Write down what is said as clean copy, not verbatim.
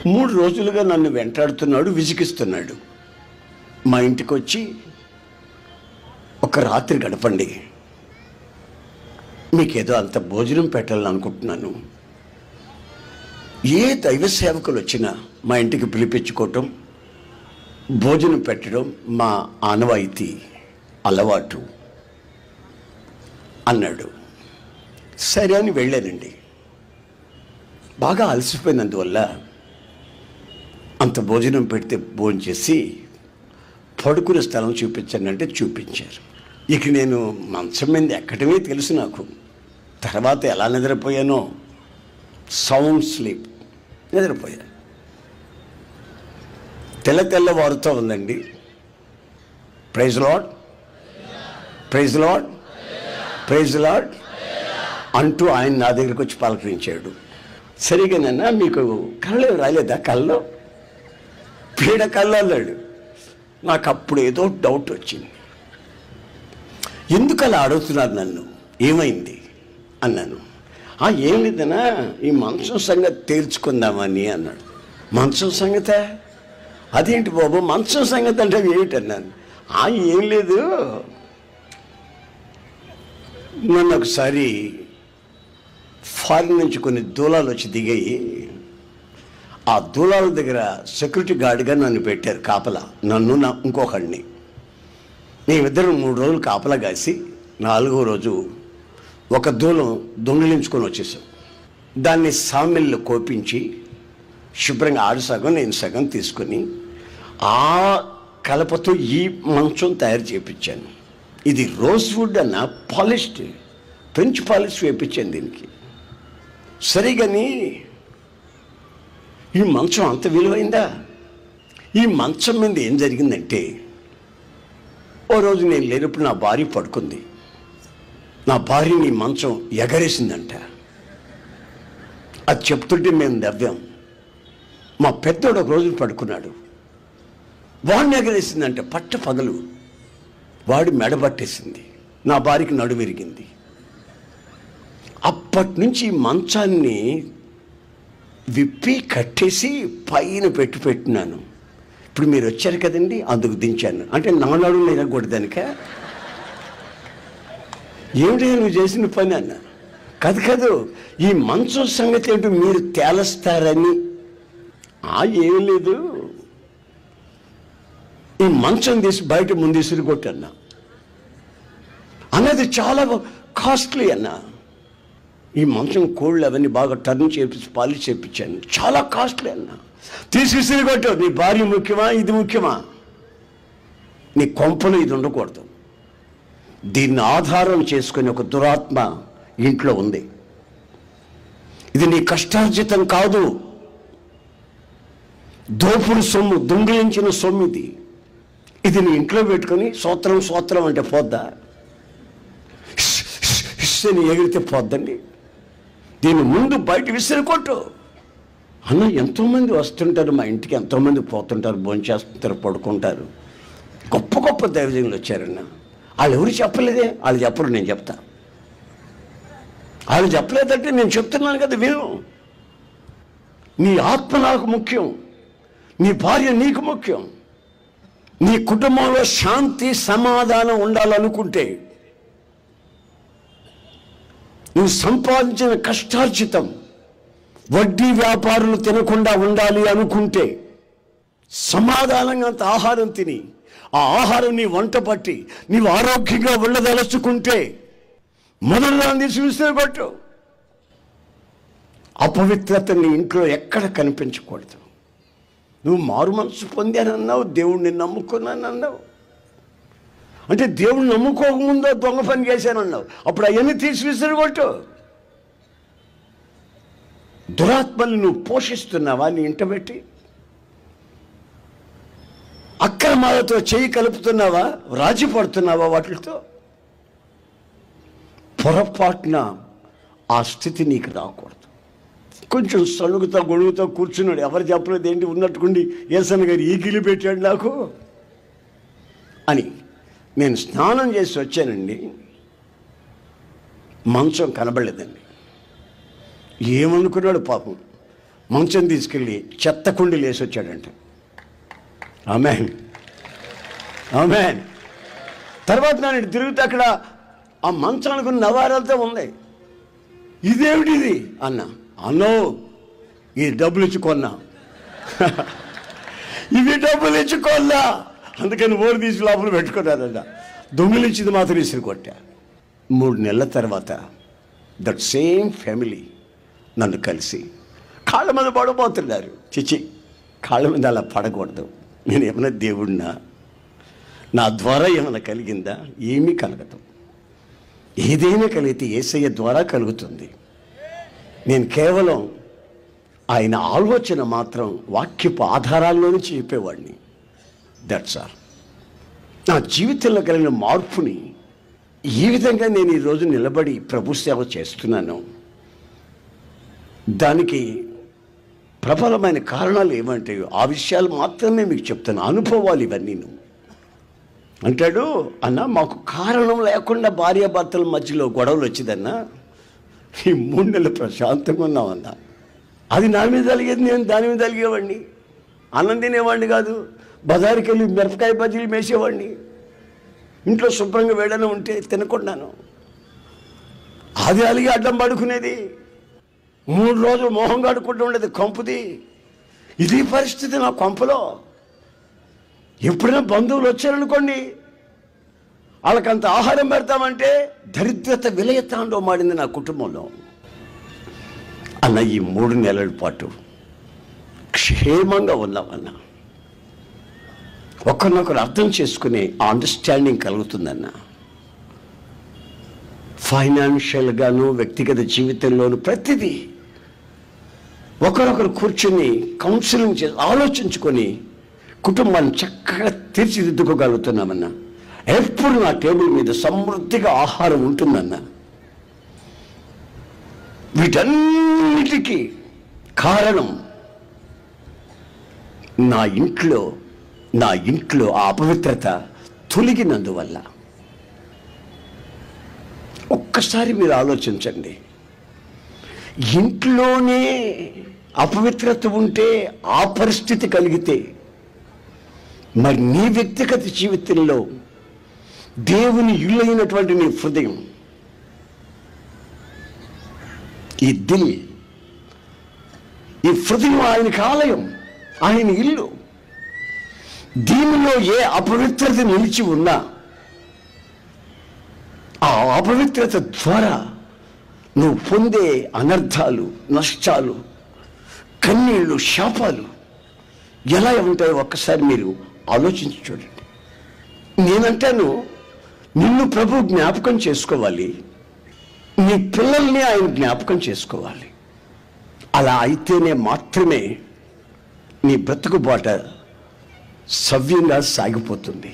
3 రోజులుగా నన్ను వెంటాడుతున్నాడు, విసిగిస్తున్నాడు. మా ఇంటికి వచ్చి ఒక రాత్రి గడపండి, మీకేదో అంత భోజనం పెట్టాలని అనుకుంటున్నాను. ఏ దైవ సేవకులు వచ్చినా మా ఇంటికి పిలిపించుకోవటం, భోజనం పెట్టడం మా ఆనవాయితీ, అలవాటు అన్నాడు. సరే అని వెళ్ళానండి. బాగా అలసిపోయినందువల్ల అంత భోజనం పెడితే భోజనం చేసి పడుకునే స్థలం చూపించానంటే చూపించారు. ఇక నేను మంచం మీద ఎక్కడమే తెలుసు నాకు. తర్వాత ఎలా నిద్రపోయానో, సౌండ్ స్లీప్, నిద్రపోయా. తెల్లవారుతో ఉందండి. Praise lord, praise lord, praise lord అంటూ ఆయన నా దగ్గరికి వచ్చి పలకరించాడు. సరిగానన్నా మీకు కళ్ళు రాలేదా? కళ్ళు పీడ కళ్ళు అన్నాడు. నాకు అప్పుడు ఏదో డౌట్ వచ్చింది. ఎందుకు అలా అడుగుతున్నారు నన్ను, ఏమైంది అన్నాను. ఏం లేదన్నా, ఈ మంచం సంగతి తేల్చుకుందామని అన్నాడు. మంచం సంగతే? అదేంటి బాబు మంచం సంగతి అంటే ఏమిటన్నాను. ఏం లేదు, నన్ను ఒకసారి ఫారిన్ నుంచి కొన్ని దూలాలు వచ్చి దిగాయి. ఆ దూలాల దగ్గర సెక్యూరిటీ గార్డ్గా నన్ను పెట్టారు కాపలా, నన్ను ఇంకొకడిని. మేమిద్దరం 3 రోజులు కాపలా కాసి 4వ రోజు ఒక దూలం దొంగిలించుకొని వచ్చేసాం. దాన్ని సామిల్లో కోపించి శుభ్రంగా ఆడు సగం నేను సగం తీసుకొని ఆ కలపతో ఈ మంచం తయారు చేయించాను. ఇది రోజ్వుడ్ అన్న పాలిష్డ్, ఫ్రెంచ్ పాలిష్ వేయించాను దీనికి. సరిగాని ఈ మంచం అంత విలువైందా? ఈ మంచం మీద ఏం జరిగిందంటే, ఓ రోజు నేను లేనప్పుడు నా భార్య పడుకుంది. నా భార్యని మంచం ఎగరేసిందంట. అది చెప్తుంటే మేము నవ్వాం. మా పెద్దోడు ఒక రోజు పడుకున్నాడు, వాడిని ఎగరేసిందంటే పట్ట పగలు. వాడి మెడబట్టేసింది, నా భార్యకి నడు విరిగింది. అప్పటి నుంచి మంచాన్ని విప్పి కట్టేసి పైన పెట్టినాను. ఇప్పుడు మీరు వచ్చారు కదండి, అందుకు దించాను. అంటే నా నడుము నిరగొడదానిక? ఏమిటి నువ్వు చేసిన పని అన్న? కాదు, ఈ మంచం సంగతి ఏంటో మీరు తేలస్తారని. ఏం లేదు, ఈ మంచం తీసి బయట ముందు ఇసురు కొట్టన్నా. అన్నది చాలా కాస్ట్లీ అన్నా. ఈ మంచం కోళ్ళు అవన్నీ బాగా టర్న్ చేపించి పాలిష్ చేయించాను, చాలా కాస్ట్లీ అన్నా. తీసి విసిరి కొట్టు. నీ భార్య ముఖ్యమా, ఇది ముఖ్యమా? నీ కొంపలు ఇది ఉండకూడదు. దీన్ని ఆధారం చేసుకుని ఒక దురాత్మ ఇంట్లో ఉంది. ఇది నీ కష్టార్జితం కాదు, దోపుడు సొమ్ము, దొంగిలించిన సొమ్ము ఇది. ఇది నీ ఇంట్లో పెట్టుకొని సోత్రం అంటే పోద్దా? హిస్సని ఎగిరితే పోద్దండి. దీని ముందు బయట విసిరి కొట్టు అన్న. ఎంతోమంది వస్తుంటారు మా ఇంటికి, ఎంతోమంది పోతుంటారు, భోంచేస్తుంటారు, పడుకుంటారు. గొప్ప దైవజనులు వచ్చారన్న. వాళ్ళు ఎవరు చెప్పలేదే? వాళ్ళు చెప్పరు, నేను చెప్తా. వాళ్ళు చెప్పలేదంటే నేను చెప్తున్నాను కదా, విను. నీ ఆత్మ నాకు ముఖ్యం, నీ భార్య నీకు ముఖ్యం. నీ కుటుంబంలో శాంతి సమాధానం ఉండాలనుకుంటే, నువ్వు సంపాదించిన కష్టార్జితం వడ్డీ వ్యాపారులు తినకుండా ఉండాలి అనుకుంటే, సమాధానంగా అంత ఆహారం తిని ఆ ఆహారం నీ వంట పట్టి నీవు ఆరోగ్యంగా ఉండదలుచుకుంటే మొదలుగా తీసి విసిరికొట్టు. అపవిత్రత నీ ఇంట్లో ఎక్కడ కనిపించకూడదు. నువ్వు మారు మనసు పొందానన్నావు, దేవుణ్ణి నమ్ముకున్నానన్నావు. అంటే దేవుణ్ణి నమ్ముకోకముందో దొంగ పని చేశానన్నావు. అప్పుడు అవన్నీ తీసి విసిరికొట్టు. దురాత్మని నువ్వు పోషిస్తున్నావా నీ ఇంట పెట్టి? అక్రమాలతో చేయి కలుపుతున్నావా? రాజీ పడుతున్నావా వాటితో? పొరపాటున ఆ స్థితి నీకు రాకూడదు. కొంచెం సణుగుతా గొడుగుతా కూర్చున్నాడు. ఎవరు చెప్పలేదు ఏంటి ఉన్నట్టుకుండి, ఏసన్న గారు ఈ గిలి పెట్టాడు నాకు అని. నేను స్నానం చేసి వచ్చానండి, మంచం కనబడలేదండి. ఏమనుకున్నాడు పాపం. మంచం తీసుకెళ్ళి చెత్త కుండీలు వేసి వచ్చాడంట. ఆమేన్, ఆమేన్. తర్వాత నేను తిరుగుతూ అక్కడ ఆ మంచానికి నవారాలతో ఉంది. ఇదేమిటిది అన్నో ఇది డబ్బులు ఇచ్చి కొన్నా. ఇది డబ్బులు ఇచ్చి కొన్నా, అందుకని ఓడి తీసి లోపల పెట్టుకున్నారట. దొంగిలించింది మాత్రం ఇసురు కొట్టా. 3 నెలల తర్వాత దట్ సేమ్ ఫ్యామిలీ నన్ను కలిసి కాళ్ళ మీద పడబోతున్నారు. చిచి, కాళ్ళ మీద అలా పడకూడదు. నేను ఏమైనా దేవుడినా? నా ద్వారా ఏమైనా కలిగిందా? ఏమీ కలగదు. ఏదైనా కలిగితే యేసయ్య ద్వారా కలుగుతుంది. నేను కేవలం ఆయన ఆలోచన మాత్రం వాక్యపు ఆధారాల్లో నుంచి చెప్పేవాడిని. That's all. నా జీవితంలో కలిగిన మార్పుని ఈ విధంగా నేను ఈరోజు నిలబడి ప్రభు సేవ చేస్తున్నాను. దానికి ప్రబలమైన కారణాలు ఏమంటే ఆ విషయాలు మాత్రమే మీకు చెప్తాను. అనుభవాలు ఇవన్నీ. అంటాడు, అన్న మాకు కారణం లేకుండా భార్యాభర్తల మధ్యలో గొడవలు వచ్చిందన్నా, ఈ 3 నెలలు ప్రశాంతంగా ఉన్నామన్నా. అది నా మీద కలిగేది, నేను దాని మీద కలిగేవాడిని. అన్నం తినేవాడిని కాదు, బజారుకి వెళ్ళి మిరపకాయ బజ్జీలు మేసేవాడిని. ఇంట్లో శుభ్రంగా వేడన ఉంటే తినకుండాను. అది అలిగి అడ్డం పడుకునేది. 3 రోజులు మొహం కడుక్కుంటూ ఉండేది కొంపుది. ఇది పరిస్థితి నా కొంపలో. ఎప్పుడైనా బంధువులు వచ్చారనుకోండి, వాళ్ళకంత ఆహారం పెడతామంటే దరిద్రత విలయతాండో మాడింది నా కుటుంబంలో. అన్న ఈ 3 నెలల పాటు క్షేమంగా ఉన్నామన్నా. ఒకరినొకరు అర్థం చేసుకునే అండర్స్టాండింగ్ కలుగుతుందన్న. ఫైనాన్షియల్గాను వ్యక్తిగత జీవితంలోనూ ప్రతిదీ ఒకరొకరు కూర్చుని కౌన్సిలింగ్ చేసి ఆలోచించుకొని కుటుంబాన్ని చక్కగా తీర్చిదిద్దుకోగలుగుతున్నామన్నా. ఎప్పుడు నా టేబుల్ మీద సమృద్ధిగా ఆహారం ఉంటుందన్నా. వీటన్నిటికీ కారణం నా ఇంట్లో ఆ అపవిత్రత తొలగినందువల్ల. ఒక్కసారి మీరు ఆలోచించండి. ఇంట్లోనే అపవిత్రత ఉంటే, ఆ పరిస్థితి కలిగితే, మరి నీ వ్యక్తిగత జీవితంలో దేవుని ఇల్లు అయినటువంటి నీ హృదయం, ఈ దిల్, ఈ హృదయం ఆయనకి ఆలయం, ఆయన ఇల్లు. దీనిలో ఏ అపవిత్రత నిలిచి ఉన్నా ఆ అపవిత్రత ద్వారా నువ్వు పొందే అనర్థాలు, నష్టాలు, కన్నీళ్ళు, శాపాలు ఎలా ఉంటాయో ఒక్కసారి మీరు ఆలోచించి చూడండి. నేనంటాను, నిన్ను ప్రభు జ్ఞాపకం చేసుకోవాలి, నీ పిల్లల్ని ఆయన జ్ఞాపకం చేసుకోవాలి. అలా అయితేనే మాత్రమే నీ బ్రతుకు బాట సవ్యంగా సాగిపోతుంది.